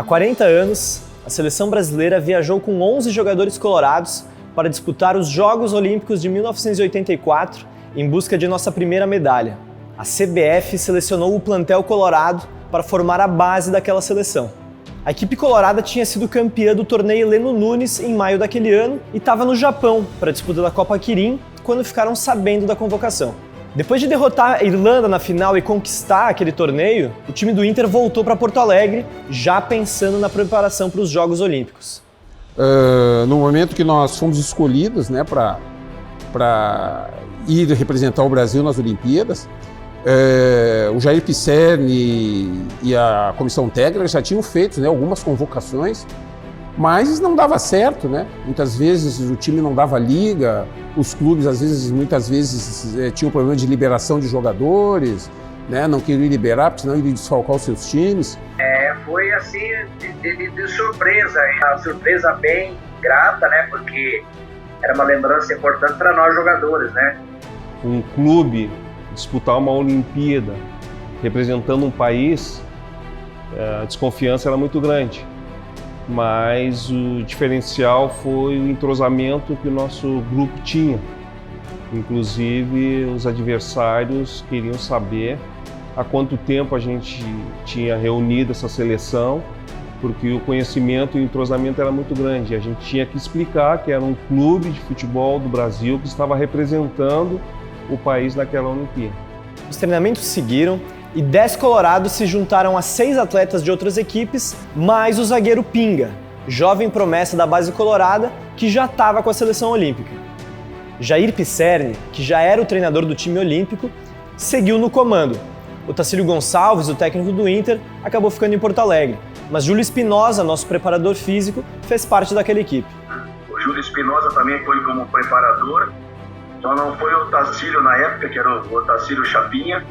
40 anos, a seleção brasileira viajou com 11 jogadores colorados para disputar os Jogos Olímpicos de 1984 em busca de nossa primeira medalha. A CBF selecionou o plantel colorado para formar a base daquela seleção. A equipe colorada tinha sido campeã do torneio Heleno Nunes em maio daquele ano e estava no Japão para a disputa da Copa Kirin quando ficaram sabendo da convocação. Depois de derrotar a Irlanda na final e conquistar aquele torneio, o time do Inter voltou para Porto Alegre, já pensando na preparação para os Jogos Olímpicos. No momento que nós fomos escolhidos, né, para ir representar o Brasil nas Olimpíadas, o Jair Pisserni e a comissão técnica já tinham feito, né, algumas convocações, mas não dava certo, né? Muitas vezes o time não dava liga, os clubes muitas vezes tinham problema de liberação de jogadores, né? Não queriam liberar, porque senão iriam desfalcar os seus times. Foi assim, de surpresa, uma surpresa bem grata, né? Porque era uma lembrança importante para nós jogadores, né? Um clube disputar uma Olimpíada representando um país, a desconfiança era muito grande. Mas o diferencial foi o entrosamento que o nosso grupo tinha. Inclusive, os adversários queriam saber há quanto tempo a gente tinha reunido essa seleção, porque o conhecimento e o entrosamento era muito grande. A gente tinha que explicar que era um clube de futebol do Brasil que estava representando o país naquela Olimpíada. Os treinamentos seguiram e 10 colorados se juntaram a 6 atletas de outras equipes, mais o zagueiro Pinga, jovem promessa da base colorada que já estava com a seleção olímpica. Jair Pisserni, que já era o treinador do time olímpico, seguiu no comando. O Tacílio Gonçalves, o técnico do Inter, acabou ficando em Porto Alegre, mas Júlio Espinosa, nosso preparador físico, fez parte daquela equipe. O Júlio Espinosa também foi como preparador, só não foi o Tacílio na época, que era o Tacílio Chapinha,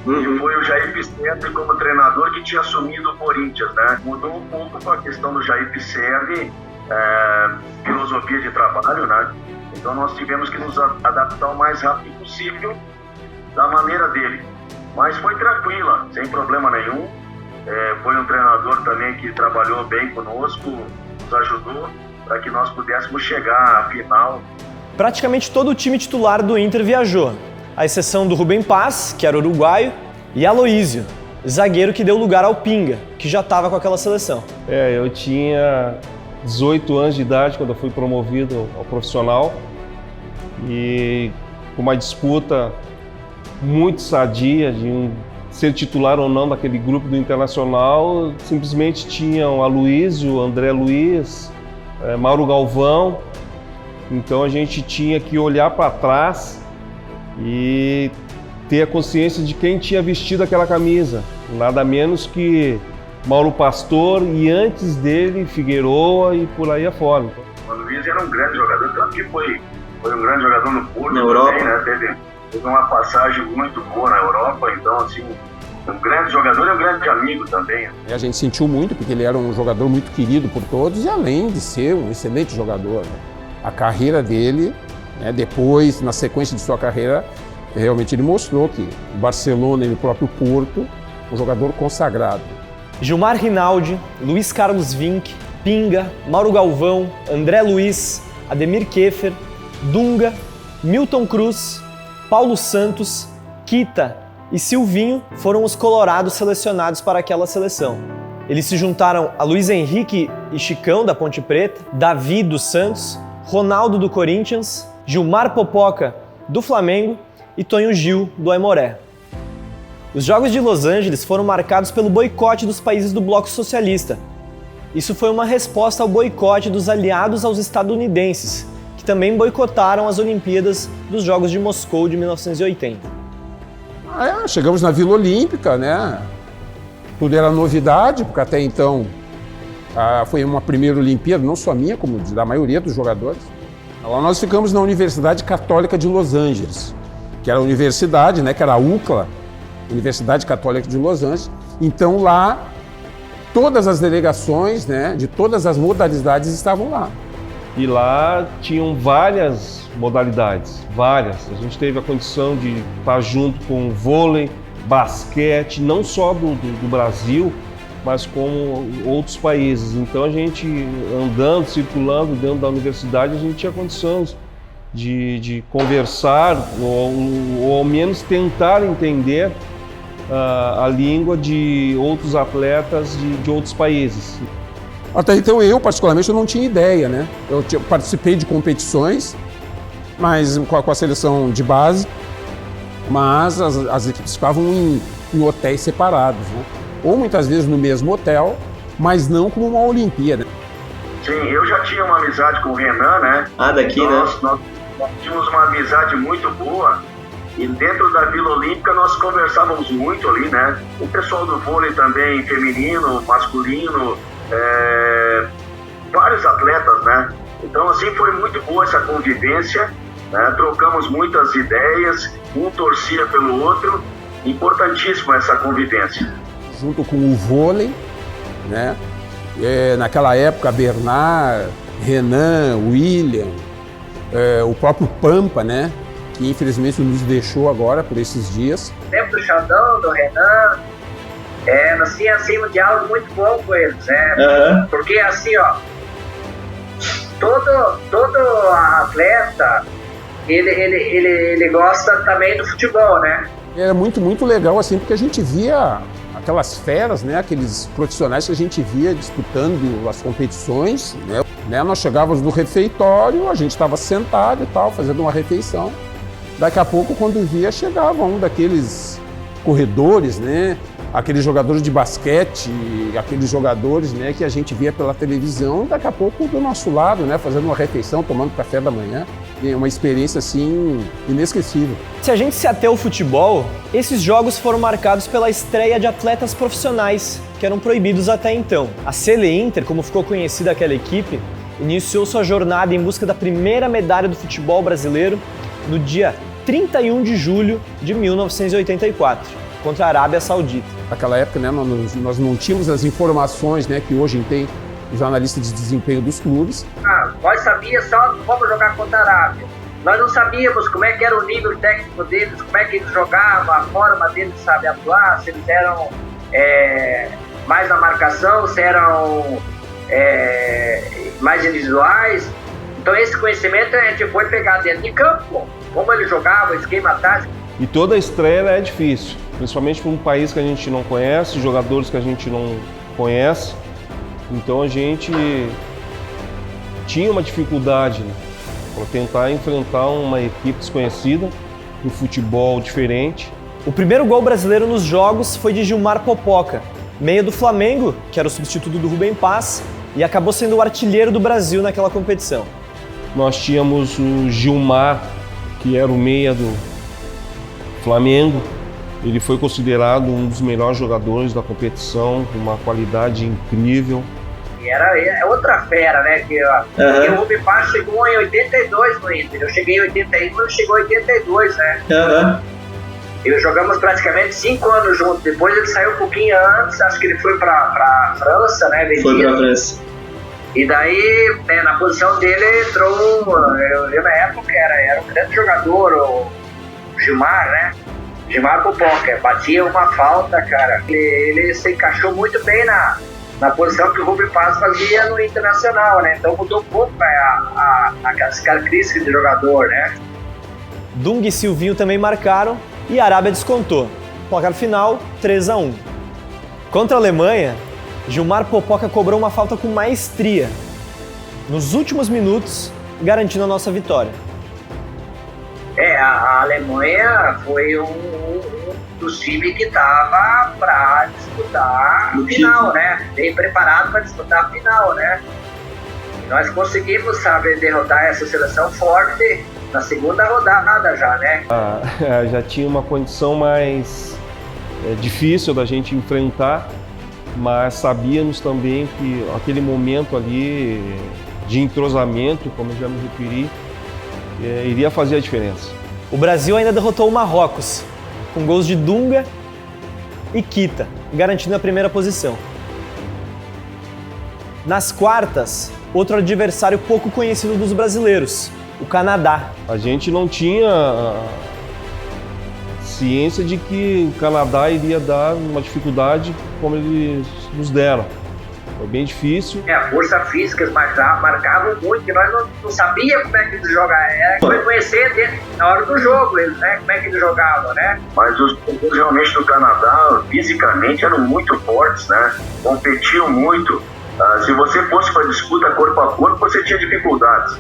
e foi o Jair Pisserni como treinador que tinha assumido o Corinthians, né? Mudou um pouco com a questão do Jair Pisserni, filosofia de trabalho, né? Então nós tivemos que nos adaptar o mais rápido possível da maneira dele. Mas foi tranquila, sem problema nenhum. Foi um treinador também que trabalhou bem conosco, nos ajudou para que nós pudéssemos chegar à final. Praticamente todo o time titular do Inter viajou, à exceção do Rubem Paz, que era uruguaio, e Aloísio, zagueiro que deu lugar ao Pinga, que já estava com aquela seleção. Eu tinha 18 anos de idade quando eu fui promovido ao profissional e com uma disputa muito sadia de ser titular ou não daquele grupo do Internacional. Simplesmente tinham Aloísio, André Luiz, Mauro Galvão. Então a gente tinha que olhar para trás e ter a consciência de quem tinha vestido aquela camisa. Nada menos que Mauro Pastor e antes dele Figueroa e por aí afora. O Luiz era um grande jogador, tanto que foi um grande jogador no Porto também, né? Teve uma passagem muito boa na Europa, então assim, um grande jogador e um grande amigo também. A gente sentiu muito porque ele era um jogador muito querido por todos e além de ser um excelente jogador, né? A carreira dele, né, depois, na sequência de sua carreira, realmente ele mostrou que o Barcelona e o próprio Porto, um jogador consagrado. Gilmar Rinaldi, Luiz Carlos Vinck, Pinga, Mauro Galvão, André Luiz, Ademir Keffer, Dunga, Milton Cruz, Paulo Santos, Kita e Silvinho foram os colorados selecionados para aquela seleção. Eles se juntaram a Luiz Henrique e Chicão, da Ponte Preta, Davi, do Santos, Ronaldo, do Corinthians, Gilmar Popoca, do Flamengo e Tonho Gil, do Aimoré. Os Jogos de Los Angeles foram marcados pelo boicote dos países do bloco socialista. Isso foi uma resposta ao boicote dos aliados aos estadunidenses, que também boicotaram as Olimpíadas dos Jogos de Moscou de 1980. Chegamos na Vila Olímpica, né? Tudo era novidade, porque até então foi uma primeira Olimpíada, não só minha, como da maioria dos jogadores. Lá nós ficamos na Universidade Católica de Los Angeles, que era a universidade, né, que era a UCLA, Universidade Católica de Los Angeles. Então lá, todas as delegações, né, de todas as modalidades estavam lá. E lá tinham várias modalidades, várias. A gente teve a condição de estar junto com vôlei, basquete, não só do Brasil, mas como outros países. Então a gente andando, circulando dentro da universidade, a gente tinha condições de conversar ou ao menos tentar entender a língua de outros atletas de outros países. Até então eu, particularmente, eu não tinha ideia, né? Eu participei de competições, mas com a seleção de base, mas as equipes ficavam em hotéis separados, né? Ou muitas vezes no mesmo hotel, mas não como uma Olimpíada. Sim, eu já tinha uma amizade com o Renan, né? Daqui, nós tínhamos uma amizade muito boa e dentro da Vila Olímpica nós conversávamos muito ali, né? O pessoal do vôlei também, feminino, masculino, vários atletas, né? Então assim foi muito boa essa convivência, né? Trocamos muitas ideias, um torcia pelo outro, importantíssima essa convivência. Junto com o vôlei, né? Naquela época, Bernard, Renan, William, o próprio Pampa, né? Que infelizmente nos deixou agora por esses dias. O tempo do Xandão, do Renan, nós tínhamos assim, um diálogo muito bom com eles, né? Porque assim, ó, todo atleta, ele gosta também do futebol, né? Era muito legal, assim, porque a gente via aquelas feras, né? Aqueles profissionais que a gente via disputando as competições, né? Nós chegávamos no refeitório, a gente estava sentado e tal, fazendo uma refeição. Daqui a pouco, quando via, chegava um daqueles corredores, né? Aqueles jogadores de basquete, aqueles jogadores, né, que a gente via pela televisão, daqui a pouco do nosso lado, né, fazendo uma refeição, tomando café da manhã. É uma experiência, assim, inesquecível. Se a gente se ater ao futebol, esses jogos foram marcados pela estreia de atletas profissionais, que eram proibidos até então. A Sele Inter, como ficou conhecida aquela equipe, iniciou sua jornada em busca da primeira medalha do futebol brasileiro no dia 31 de julho de 1984. Contra a Arábia Saudita. Naquela época, né, nós não tínhamos as informações, né, que hoje tem os analistas de desempenho dos clubes. Nós sabíamos só como jogar contra a Arábia. Nós não sabíamos como é que era o nível técnico deles, como é que eles jogavam, a forma deles, sabe, atuar, se eles eram mais na marcação, se eram mais individuais. Então esse conhecimento a gente foi pegar dentro de campo, como eles jogavam, esquema tático. E toda a estreia é difícil, principalmente para um país que a gente não conhece, jogadores que a gente não conhece. Então a gente tinha uma dificuldade, né, para tentar enfrentar uma equipe desconhecida, um futebol diferente. O primeiro gol brasileiro nos jogos foi de Gilmar Popoca, meia do Flamengo, que era o substituto do Rubem Paz, e acabou sendo o artilheiro do Brasil naquela competição. Nós tínhamos o Gilmar, que era o meia do Flamengo. Ele foi considerado um dos melhores jogadores da competição, com uma qualidade incrível. E era outra fera, né? Que o Rubem Paz chegou em 82 no Inter. Eu cheguei em 81, ele chegou em 82, né? E jogamos praticamente 5 anos juntos. Depois ele saiu um pouquinho antes, acho que ele foi pra França, né? Foi pra França. E daí, né, na posição dele entrou, eu na época era um grande jogador, o Gilmar, né? Gilmar Popoca, batia uma falta, cara. Ele se encaixou muito bem na posição que o Rubem Paz fazia no Internacional, né? Então mudou um pouco as características de jogador, né? Dunga e Silvinho também marcaram e a Arábia descontou. Placar final, 3-1. Contra a Alemanha, Gilmar Popoca cobrou uma falta com maestria, nos últimos minutos, garantindo a nossa vitória. A Alemanha foi um dos times que estava para disputar a final, né? Bem preparado para disputar a final, né? E nós conseguimos, sabe, derrotar essa seleção forte na segunda rodada já, né? Já tinha uma condição mais difícil da gente enfrentar, mas sabíamos também que aquele momento ali de entrosamento, como eu já me referi, iria fazer a diferença. O Brasil ainda derrotou o Marrocos, com gols de Dunga e Kita, garantindo a primeira posição. Nas quartas, outro adversário pouco conhecido dos brasileiros, o Canadá. A gente não tinha ciência de que o Canadá iria dar uma dificuldade como eles nos deram. Foi bem difícil. A força física marcavam muito, que nós não sabíamos como é que eles jogavam. Foi conhecer dele na hora do jogo, eles, né? Como é que eles jogavam, né? Mas os jogadores realmente do Canadá, fisicamente, eram muito fortes, né? Competiam muito. Se você fosse para disputa corpo a corpo, você tinha dificuldades.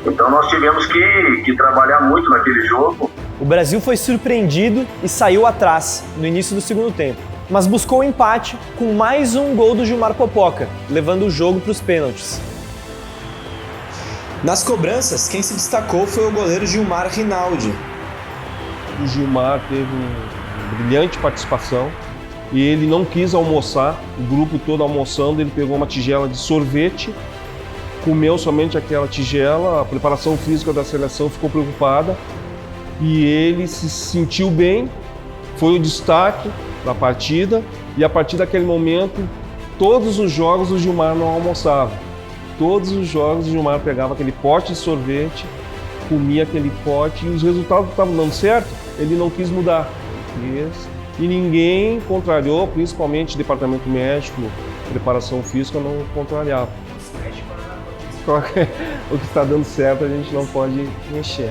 Então nós tivemos que trabalhar muito naquele jogo. O Brasil foi surpreendido e saiu atrás no início do segundo tempo, mas buscou o empate com mais um gol do Gilmar Popoca, levando o jogo para os pênaltis. Nas cobranças, quem se destacou foi o goleiro Gilmar Rinaldi. O Gilmar teve uma brilhante participação e ele não quis almoçar, o grupo todo almoçando, ele pegou uma tigela de sorvete, comeu somente aquela tigela, a preparação física da seleção ficou preocupada e ele se sentiu bem, foi o destaque da partida, e a partir daquele momento, todos os jogos o Gilmar não almoçava. Todos os jogos o Gilmar pegava aquele pote de sorvete, comia aquele pote e os resultados estavam dando certo, ele não quis mudar. E ninguém contrariou, principalmente o departamento médico, preparação física, não contrariava. O que está dando certo a gente não pode mexer.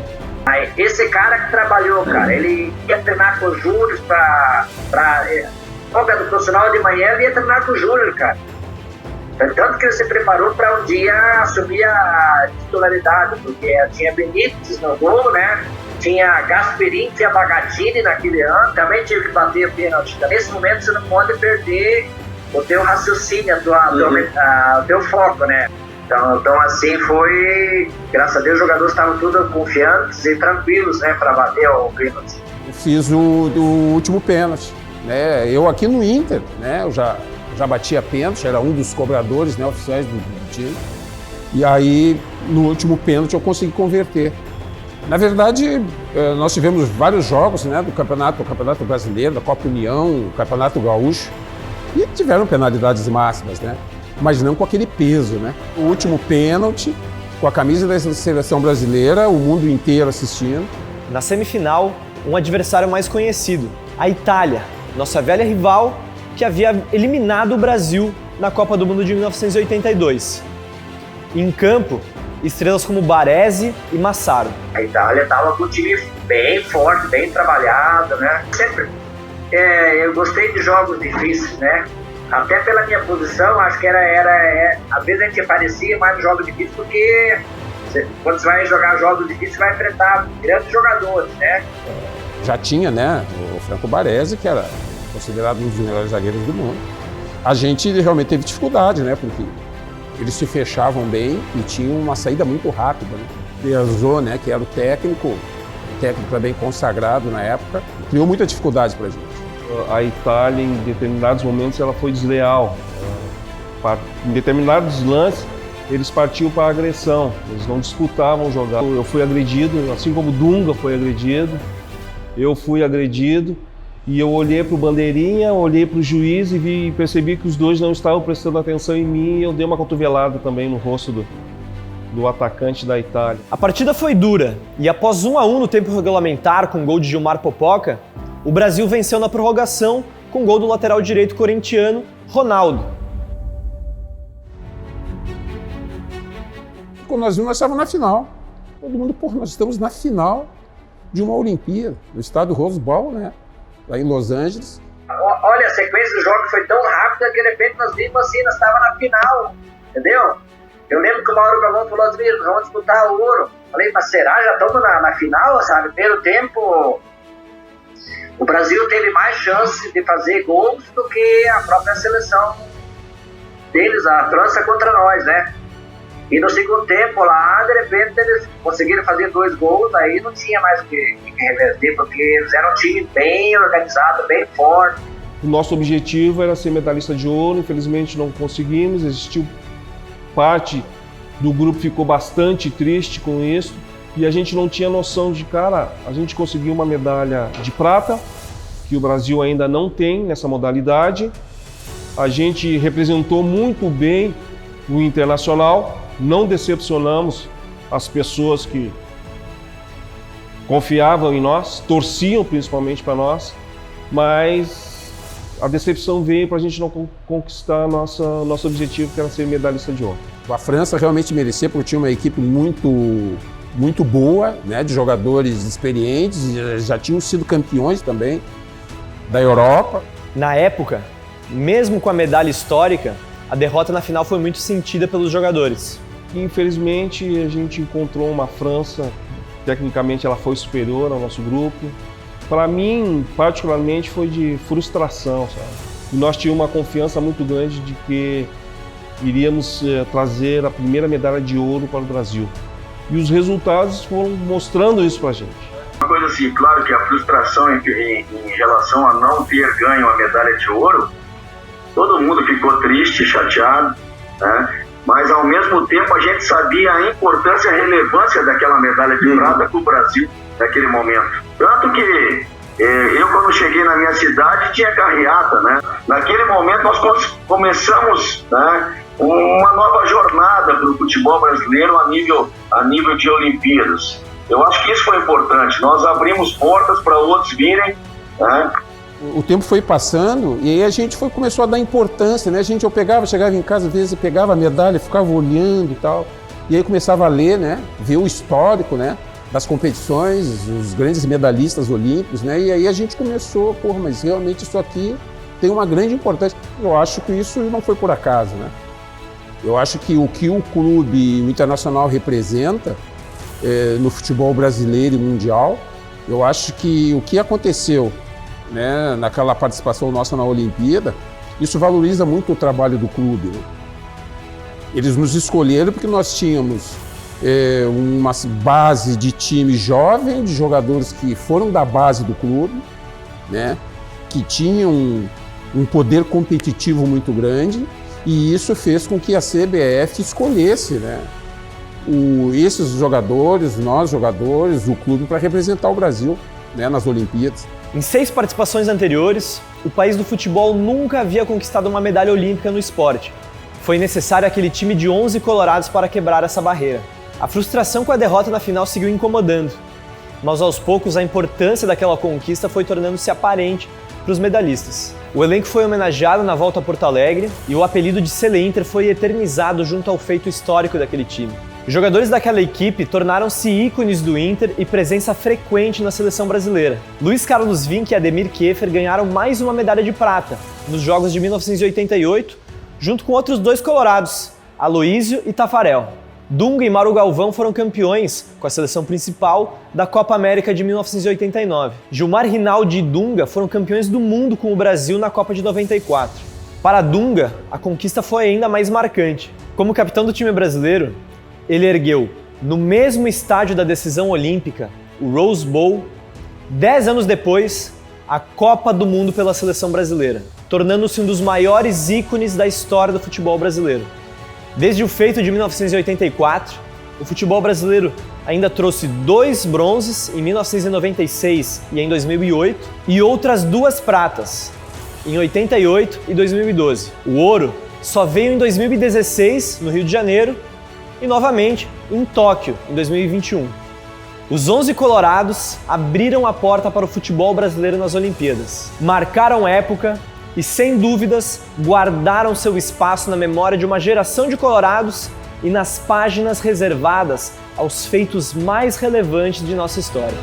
Esse cara que trabalhou, cara, ele ia treinar com o Júlio do profissional de manhã, ele ia treinar com o Júlio, cara. Tanto que ele se preparou para um dia assumir a titularidade, porque tinha Benítez no gol, né? Tinha Gasperini, tinha Bagatini naquele ano, também tive que bater o pênalti. Nesse momento você não pode perder o teu raciocínio, o teu foco, né? Então assim foi, graças a Deus os jogadores estavam todos confiantes e tranquilos, né, para bater o pênalti. Eu fiz o último pênalti, né? Eu aqui no Inter, né, eu já batia pênalti, era um dos cobradores, né, oficiais do time. E aí no último pênalti eu consegui converter. Na verdade, nós tivemos vários jogos, né, do Campeonato Brasileiro, da Copa União, o Campeonato Gaúcho, e tiveram penalidades máximas, né? Mas não com aquele peso, né? O último pênalti, com a camisa da seleção brasileira, o mundo inteiro assistindo. Na semifinal, um adversário mais conhecido, a Itália, nossa velha rival, que havia eliminado o Brasil na Copa do Mundo de 1982. Em campo, estrelas como Baresi e Massaro. A Itália estava com um time bem forte, bem trabalhado, né? Sempre eu gostei de jogos difíceis, né? Até pela minha posição, acho que às vezes a gente aparecia mais no jogo difícil, porque quando você vai jogar jogos difíceis, você vai enfrentar grandes jogadores, né? Já tinha, né, o Franco Baresi, que era considerado um dos melhores zagueiros do mundo. A gente realmente teve dificuldade, né, porque eles se fechavam bem e tinham uma saída muito rápida, né? Piazon, né, que era o técnico também consagrado na época, criou muita dificuldade pra gente. A Itália, em determinados momentos, ela foi desleal. Em determinados lances, eles partiam para a agressão, eles não disputavam jogar. Eu fui agredido, assim como o Dunga foi agredido, eu fui agredido, e eu olhei para o bandeirinha, olhei para o juiz e percebi que os dois não estavam prestando atenção em mim, e eu dei uma cotovelada também no rosto do atacante da Itália. A partida foi dura, e após 1-1 no tempo regulamentar com gol de Gilmar Popoca, o Brasil venceu na prorrogação com gol do lateral direito corintiano, Ronaldo. Quando nós vimos, nós estávamos na final. Todo mundo, nós estamos na final de uma Olimpíada, no estádio Rose Bowl, né? Lá em Los Angeles. Olha, a sequência do jogo foi tão rápida que de repente nós vimos assim, nós estávamos na final, entendeu? Eu lembro que o Mauro Galvão falou assim, nós vamos disputar o ouro. Falei, mas será? Já estamos na final, sabe? Primeiro tempo, o Brasil teve mais chances de fazer gols do que a própria seleção deles, a França contra nós, né? E no segundo tempo lá, de repente, eles conseguiram fazer 2 gols, aí não tinha mais o que reverter, porque eles eram um time bem organizado, bem forte. O nosso objetivo era ser medalhista de ouro, infelizmente não conseguimos, existiu parte do grupo ficou bastante triste com isso, e a gente não tinha noção de, cara, a gente conseguiu uma medalha de prata, que o Brasil ainda não tem nessa modalidade, a gente representou muito bem o internacional, não decepcionamos as pessoas que confiavam em nós, torciam principalmente para nós, mas a decepção veio para a gente não conquistar nosso objetivo, que era ser medalhista de ouro. A França realmente merecia, porque tinha uma equipe muito boa, né, de jogadores experientes, já tinham sido campeões também da Europa. Na época, mesmo com a medalha histórica, a derrota na final foi muito sentida pelos jogadores. Infelizmente, a gente encontrou uma França, tecnicamente ela foi superior ao nosso grupo. Para mim, particularmente, foi de frustração, sabe? E nós tínhamos uma confiança muito grande de que iríamos trazer a primeira medalha de ouro para o Brasil. E os resultados foram mostrando isso para a gente. Uma coisa assim, claro que a frustração em relação a não ter ganho a medalha de ouro, todo mundo ficou triste, chateado, né? Mas ao mesmo tempo a gente sabia a importância e a relevância daquela medalha de prata para o Brasil naquele momento. Tanto que eu, quando cheguei na minha cidade, tinha carreata, né? Naquele momento nós começamos, né, uma nova jornada para o futebol brasileiro a nível de Olimpíadas. Eu acho que isso foi importante. Nós abrimos portas para outros virem, né? O tempo foi passando e aí a gente começou a dar importância, né? Chegava em casa, às vezes pegava a medalha, ficava olhando e tal. E aí começava a ler, né? Ver o histórico, né, das competições, os grandes medalhistas olímpicos, né? E aí a gente começou, mas realmente isso aqui tem uma grande importância. Eu acho que isso não foi por acaso, né? Eu acho que o clube o Internacional representa no futebol brasileiro e mundial, eu acho que o que aconteceu, né, naquela participação nossa na Olimpíada, isso valoriza muito o trabalho do clube, né? Eles nos escolheram porque nós tínhamos uma base de time jovem, de jogadores que foram da base do clube, né, que tinham um poder competitivo muito grande, e isso fez com que a CBF escolhesse, né, esses jogadores, nós jogadores, o clube, para representar o Brasil, né, nas Olimpíadas. Em 6 participações anteriores, o país do futebol nunca havia conquistado uma medalha olímpica no esporte. Foi necessário aquele time de 11 colorados para quebrar essa barreira. A frustração com a derrota na final seguiu incomodando, mas aos poucos a importância daquela conquista foi tornando-se aparente para os medalhistas. O elenco foi homenageado na volta a Porto Alegre e o apelido de Sele Inter foi eternizado junto ao feito histórico daquele time. Os jogadores daquela equipe tornaram-se ícones do Inter e presença frequente na seleção brasileira. Luiz Carlos Vinck e Ademir Keffer ganharam mais uma medalha de prata nos Jogos de 1988, junto com outros 2 colorados, Aloísio e Tafarel. Dunga e Mauro Galvão foram campeões, com a seleção principal, da Copa América de 1989. Gilmar Rinaldi e Dunga foram campeões do mundo com o Brasil na Copa de 94. Para Dunga, a conquista foi ainda mais marcante. Como capitão do time brasileiro, ele ergueu, no mesmo estádio da decisão olímpica, o Rose Bowl, 10 anos depois, a Copa do Mundo pela seleção brasileira, tornando-se um dos maiores ícones da história do futebol brasileiro. Desde o feito de 1984, o futebol brasileiro ainda trouxe 2 bronzes em 1996 e em 2008 e outras 2 pratas em 88 e 2012. O ouro só veio em 2016, no Rio de Janeiro, e novamente em Tóquio, em 2021. Os 11 colorados abriram a porta para o futebol brasileiro nas Olimpíadas, marcaram época e, sem dúvidas, guardaram seu espaço na memória de uma geração de colorados e nas páginas reservadas aos feitos mais relevantes de nossa história.